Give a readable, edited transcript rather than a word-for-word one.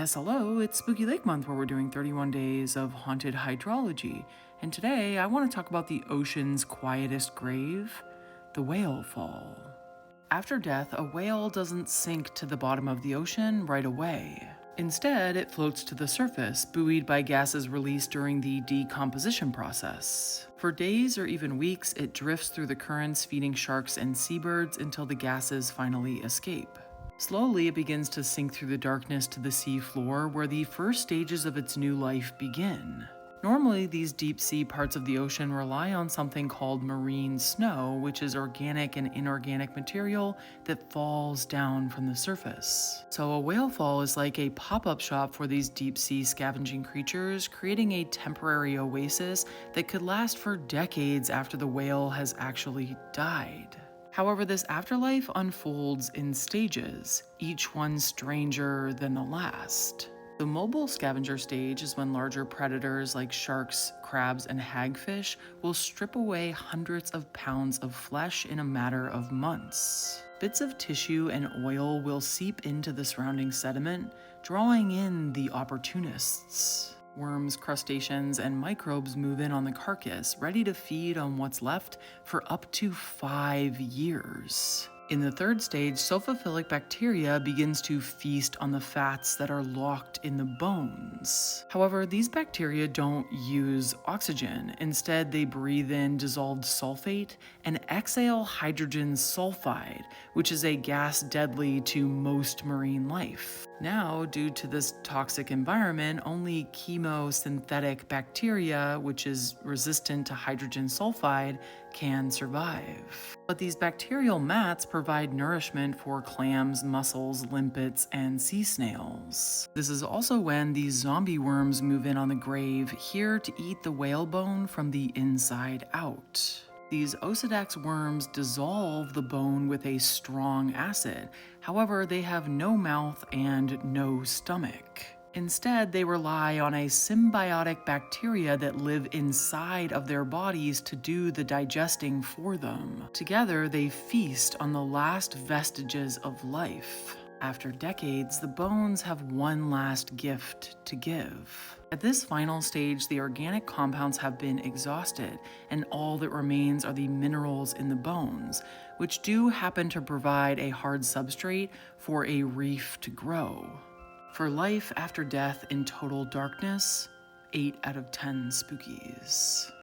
Yes, hello, it's Spooky Lake Month where we're doing 31 days of haunted hydrology. And today I want to talk about the ocean's quietest grave, the whale fall. After death, a whale doesn't sink to the bottom of the ocean right away. Instead, it floats to the surface, buoyed by gases released during the decomposition process. For days or even weeks, it drifts through the currents, feeding sharks and seabirds until the gases finally escape. Slowly, it begins to sink through the darkness to the sea floor, where the first stages of its new life begin. Normally, these deep sea parts of the ocean rely on something called marine snow, which is organic and inorganic material that falls down from the surface. So a whale fall is like a pop-up shop for these deep sea scavenging creatures, creating a temporary oasis that could last for decades after the whale has actually died. However, this afterlife unfolds in stages, each one stranger than the last. The mobile scavenger stage is when larger predators like sharks, crabs, and hagfish will strip away hundreds of pounds of flesh in a matter of months. Bits of tissue and oil will seep into the surrounding sediment, drawing in the opportunists. Worms, crustaceans, and microbes move in on the carcass, ready to feed on what's left for up to 5 years. In the third stage, sulfophilic bacteria begins to feast on the fats that are locked in the bones. However, these bacteria don't use oxygen. Instead, they breathe in dissolved sulfate and exhale hydrogen sulfide, which is a gas deadly to most marine life. Now, due to this toxic environment, only chemosynthetic bacteria, which is resistant to hydrogen sulfide, can survive. But these bacterial mats provide nourishment for clams, mussels, limpets, and sea snails. This is also when these zombie worms move in on the grave, here to eat the whalebone from the inside out. These Osedax worms dissolve the bone with a strong acid. However, they have no mouth and no stomach. Instead, they rely on a symbiotic bacteria that live inside of their bodies to do the digesting for them. Together, they feast on the last vestiges of life. After decades, the bones have one last gift to give. At this final stage, the organic compounds have been exhausted, and all that remains are the minerals in the bones, which do happen to provide a hard substrate for a reef to grow. For life after death in total darkness, 8 out of 10 spookies.